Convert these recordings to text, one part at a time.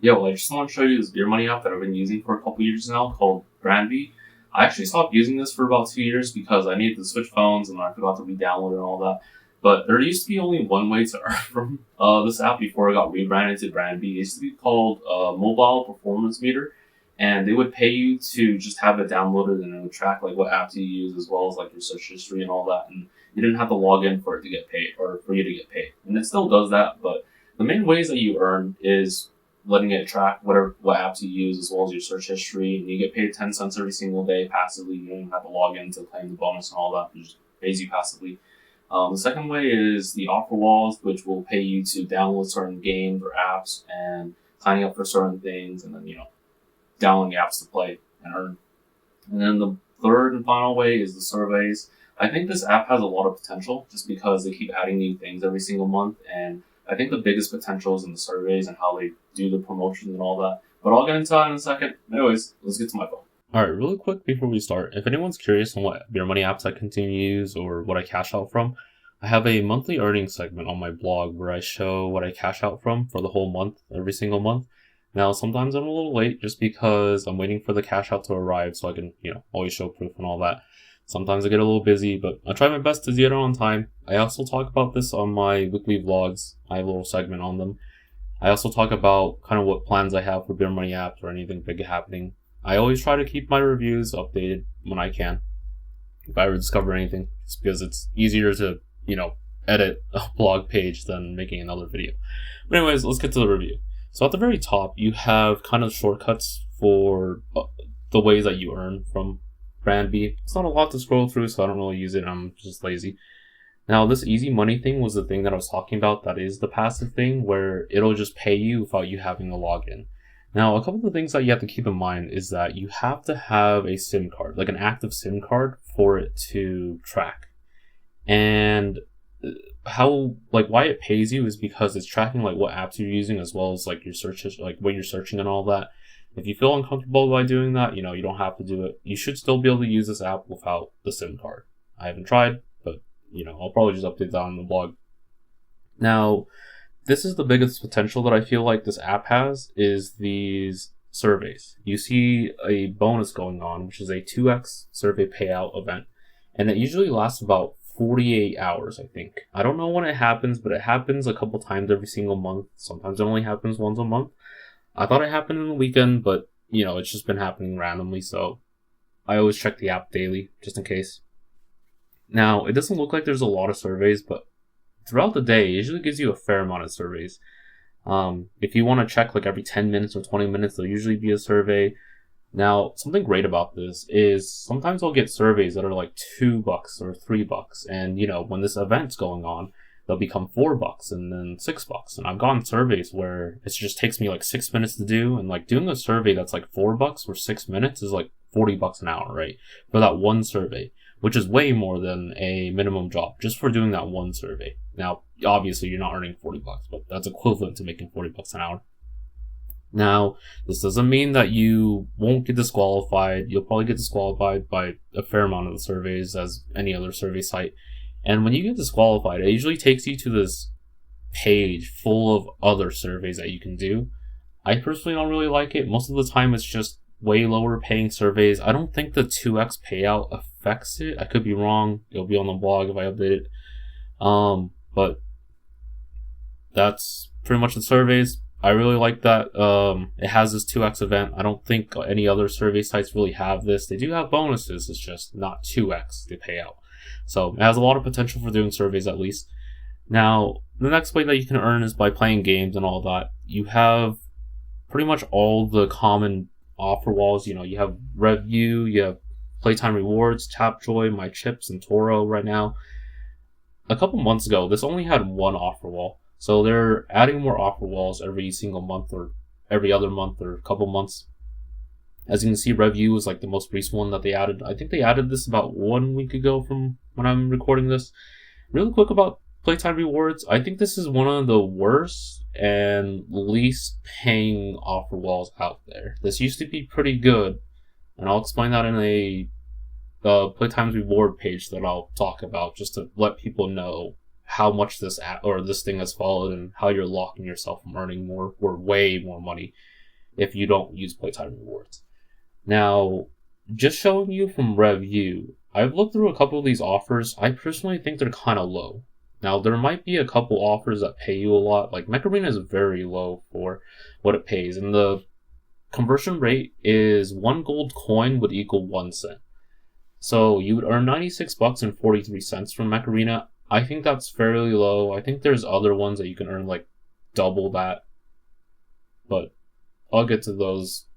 Yeah, well, I just want to show you this beer money app that I've been using for a couple years now called Brandbee. I actually stopped using this for about 2 years because I needed to switch phones and I forgot to re-download it and all that. But there used to be only one way to earn from this app before it got rebranded to Brandbee. It used to be called Mobile Performance Meter, and they would pay you to just have it downloaded and it would track like what apps you use as well as like your search history and all that. And you didn't have to log in for it to get paid or for you to get paid. And it still does that, but the main ways that you earn is letting it track what apps you use as well as your search history, and you get paid 10 cents every single day passively. You don't even have to log in to claim the bonus and all that. It just pays you passively. The second way is the offer walls, which will pay you to download certain games or apps and signing up for certain things, and then downloading apps to play and earn. And then the third and final way is the surveys. I think this app has a lot of potential just because they keep adding new things every single month, and I think the biggest potential is in the surveys and how they do the promotions and all that. But I'll get into that in a second. Anyways, let's get to my phone. Alright, really quick before we start, if anyone's curious on what beer money apps I continue to use or what I cash out from, I have a monthly earnings segment on my blog where I show what I cash out from for the whole month, every single month. Now, sometimes I'm a little late just because I'm waiting for the cash out to arrive so I can, always show proof and all that. Sometimes I get a little busy, but I try my best to get it on time. I also talk about this on my weekly vlogs. I have a little segment on them. I also talk about kind of what plans I have for beer money apps or anything big happening. I always try to keep my reviews updated when I can, if I ever discover anything, just because it's easier to, edit a blog page than making another video. But anyways, let's get to the review. So at the very top, you have kind of shortcuts for the ways that you earn from Brandbee. It's not a lot to scroll through, so I don't really use it. I'm just lazy. Now, this easy money thing was the thing that I was talking about. That is the passive thing where it'll just pay you without you having to log in. Now, a couple of things that you have to keep in mind is that you have to have a SIM card, like an active SIM card, for it to track. And why it pays you is because it's tracking like what apps you're using as well as like your searches, like what you're searching and all that. If you feel uncomfortable by doing that, you don't have to do it. You should still be able to use this app without the SIM card. I haven't tried, but I'll probably just update that on the blog. Now, this is the biggest potential that I feel like this app has is these surveys. You see a bonus going on, which is a 2x survey payout event, and it usually lasts about 48 hours, I think. I don't know when it happens, but it happens a couple times every single month. Sometimes it only happens once a month. I thought it happened in the weekend, but, it's just been happening randomly, so I always check the app daily, just in case. Now, it doesn't look like there's a lot of surveys, but throughout the day, it usually gives you a fair amount of surveys. If you want to check like every 10 minutes or 20 minutes, there'll usually be a survey. Now, something great about this is sometimes I'll get surveys that are like $2 or $3, and when this event's going on, they'll become $4 and then $6. And I've gotten surveys where it just takes me like 6 minutes to do, and like doing a survey that's like $4 for 6 minutes is like $40 an hour, right? For that one survey, which is way more than a minimum job just for doing that one survey. Now, obviously you're not earning $40, but that's equivalent to making $40 an hour. Now, this doesn't mean that you won't get disqualified. You'll probably get disqualified by a fair amount of the surveys as any other survey site. And when you get disqualified, it usually takes you to this page full of other surveys that you can do. I personally don't really like it. Most of the time it's just way lower paying surveys. I don't think the 2x payout affects it. I could be wrong. It'll be on the blog if I update it. But that's pretty much the surveys. I really like that. It has this 2x event. I don't think any other survey sites really have this. They do have bonuses. It's just not 2x the payout. So it has a lot of potential for doing surveys at least. Now, the next way that you can earn is by playing games and all that. You have pretty much all the common offer walls. You have Review, you have Playtime Rewards, Tapjoy, My Chips, and Toro right now. A couple months ago, this only had one offer wall. So they're adding more offer walls every single month or every other month or a couple months. As you can see, Review is like the most recent one that they added. I think they added this about 1 week ago from when I'm recording this. Really quick about Playtime Rewards. I think this is one of the worst and least paying offer walls out there. This used to be pretty good, and I'll explain that in a Playtime's reward page that I'll talk about just to let people know how much this this thing has fallen and how you're locking yourself from earning more or way more money if you don't use playtime rewards. Now, just showing you from review, I've looked through a couple of these offers. I personally think they're kind of low. Now, there might be a couple offers that pay you a lot. Like, Mech Arena is very low for what it pays, and the conversion rate is 1 gold coin would equal 1 cent. So you would earn 96 bucks and 43 cents from Mech Arena. I think that's fairly low. I think there's other ones that you can earn like double that, but I'll get to those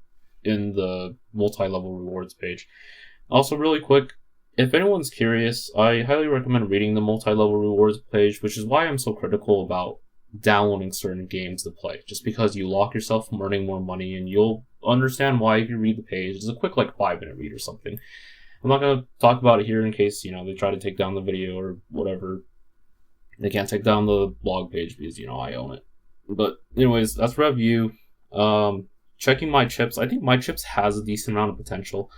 in the multi-level rewards page. Also, really quick, if anyone's curious, I highly recommend reading the multi-level rewards page, which is why I'm so critical about downloading certain games to play, just because you lock yourself from earning more money, and you'll understand why if you read the page. It's a quick like 5-minute read or something. I'm not going to talk about it here in case, they try to take down the video or whatever. They can't take down the blog page because, I own it. But anyways, that's review. Checking my chips. I think my chips has a decent amount of potential.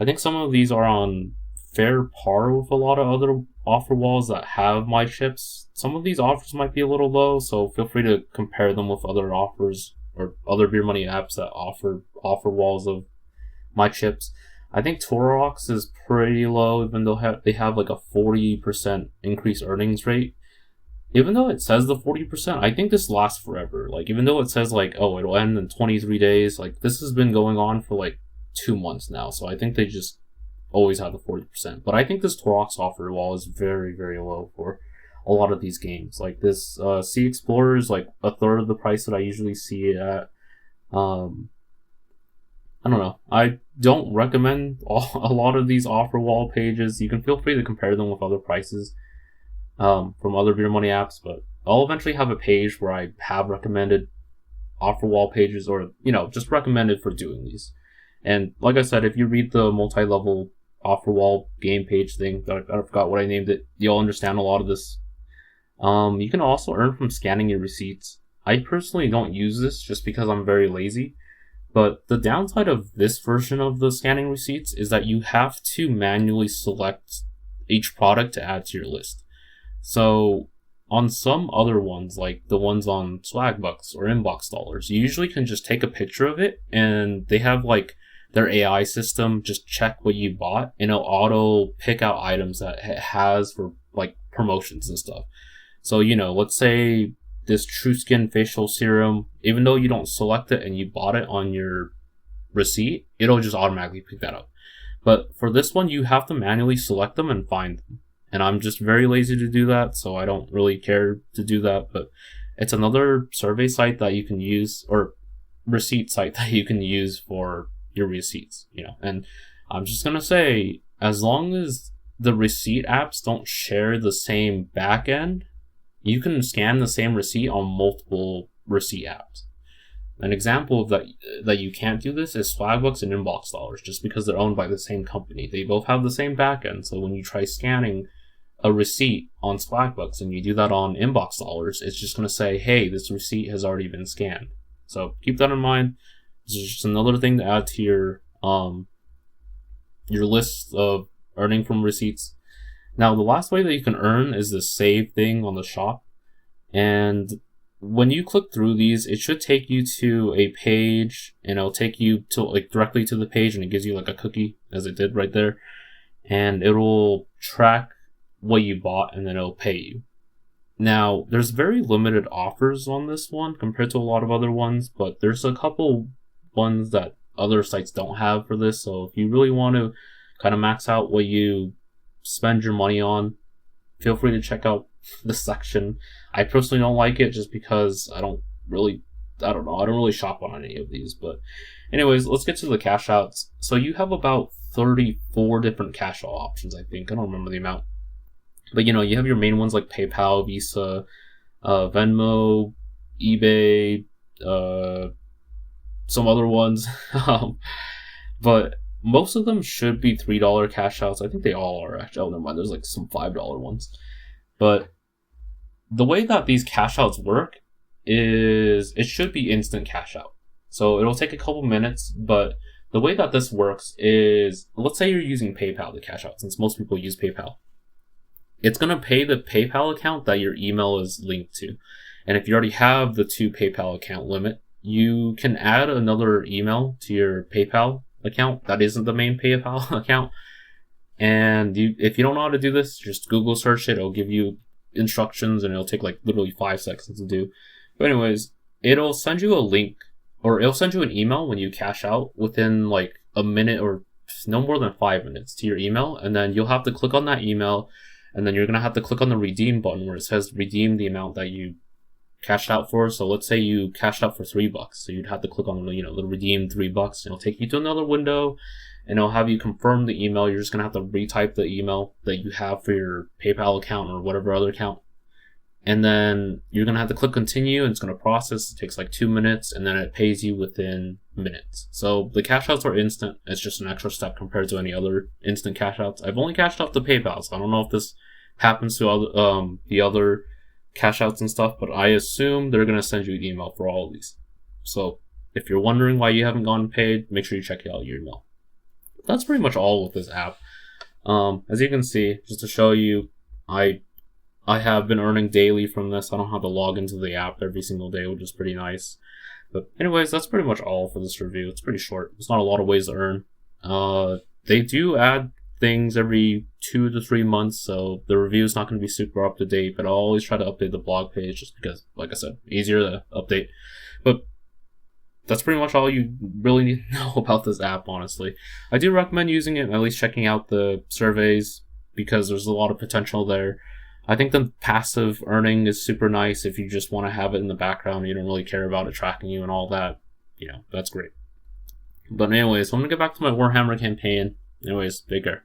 I think some of these are on fair par with a lot of other offer walls that have my chips. Some of these offers might be a little low, so feel free to compare them with other offers or other beer money apps that offer walls of my chips. I think Torox is pretty low, even though they have like a 40% increased earnings rate. Even though it says the 40%, I think this lasts forever. Like, even though it says like, oh, it'll end in 23 days, like this has been going on for like 2 months now. So I think they just always have the 40%. But I think this Torox offer wall is very, very low for a lot of these games. Like this Sea Explorer is like a third of the price that I usually see it at. I don't know. I don't recommend a lot of these offer wall pages. You can feel free to compare them with other prices from other beer money apps, but I'll eventually have a page where I have recommended offer wall pages, or just recommended for doing these. And like I said, if you read the multi-level offer wall game page thing, I forgot what I named it, you'll understand a lot of this. You can also earn from scanning your receipts. I personally don't use this just because I'm very lazy. But the downside of this version of the scanning receipts is that you have to manually select each product to add to your list. So on some other ones, like the ones on Swagbucks or InboxDollars, you usually can just take a picture of it, and they have like their AI system just check what you bought, and it'll auto pick out items that it has for like promotions and stuff. So, let's say this True Skin facial serum, even though you don't select it and you bought it on your receipt, it'll just automatically pick that up. But for this one, you have to manually select them and find them. And I'm just very lazy to do that, so I don't really care to do that. But it's another survey site that you can use, or receipt site that you can use for your receipts, And I'm just going to say, as long as the receipt apps don't share the same backend, you can scan the same receipt on multiple receipt apps. An example of that you can't do this is Swagbucks and InboxDollars, just because they're owned by the same company. They both have the same backend, so when you try scanning a receipt on Swagbucks and you do that on InboxDollars, it's just going to say, hey, this receipt has already been scanned. So keep that in mind. This is just another thing to add to your list of earning from receipts. Now, the last way that you can earn is the save thing on the shop. And when you click through these, it should take you to a page, and it'll take you to like directly to the page, and it gives you like a cookie, as it did right there. And it will track what you bought, and then it'll pay you. Now, there's very limited offers on this one compared to a lot of other ones, but there's a couple ones that other sites don't have for this. So if you really want to kind of max out what you spend your money on, feel free to check out this section. I personally don't like it just because I don't really shop on any of these. But anyways, let's get to the cash outs. So you have about 34 different cash out options, I think. I don't remember the amount. But you have your main ones like PayPal, Visa, Venmo, eBay, some other ones. But most of them should be $3 cash outs. I think they all are actually. Oh, never mind. There's like some $5 ones. But the way that these cash outs work is it should be instant cash out. So it'll take a couple minutes, but the way that this works is, let's say you're using PayPal to cash out, since most people use PayPal. it's going to pay the PayPal account that your email is linked to. And if you already have the 2 PayPal account limit, you can add another email to your PayPal account that isn't the main PayPal account. And if you don't know how to do this, just Google search it. It'll give you instructions and it'll take like literally 5 seconds to do. But anyways, it'll send you a link, or it'll send you an email when you cash out within like a minute or no more than 5 minutes to your email. And then you'll have to click on that email, and then you're going to have to click on the redeem button where it says redeem the amount that you cashed out for. So let's say you cashed out for $3. So you'd have to click on, the redeem $3. And it'll take you to another window, and it'll have you confirm the email. You're just going to have to retype the email that you have for your PayPal account or whatever other account. And then you're going to have to click continue, and it's going to process. It takes like 2 minutes, and then it pays you within minutes. So the cash outs are instant. It's just an extra step compared to any other instant cash outs. I've only cashed out to PayPal, so I don't know if this happens to the other cash outs and stuff, but I assume they're going to send you an email for all of these. So if you're wondering why you haven't gotten paid, make sure you check out your email. That's pretty much all with this app. As you can see, just to show you, I have been earning daily from this. I don't have to log into the app every single day, which is pretty nice. But anyways, that's pretty much all for this review. It's pretty short. There's not a lot of ways to earn. They do add things every 2 to 3 months, so the review is not going to be super up to date, but I'll always try to update the blog page just because, like I said, easier to update. But that's pretty much all you really need to know about this app, honestly. I do recommend using it, at least checking out the surveys, because there's a lot of potential there. I think the passive earning is super nice if you just want to have it in the background. You don't really care about it tracking you and all that. That's great. But anyways, I'm going to get back to my Warhammer campaign. Anyways, take care.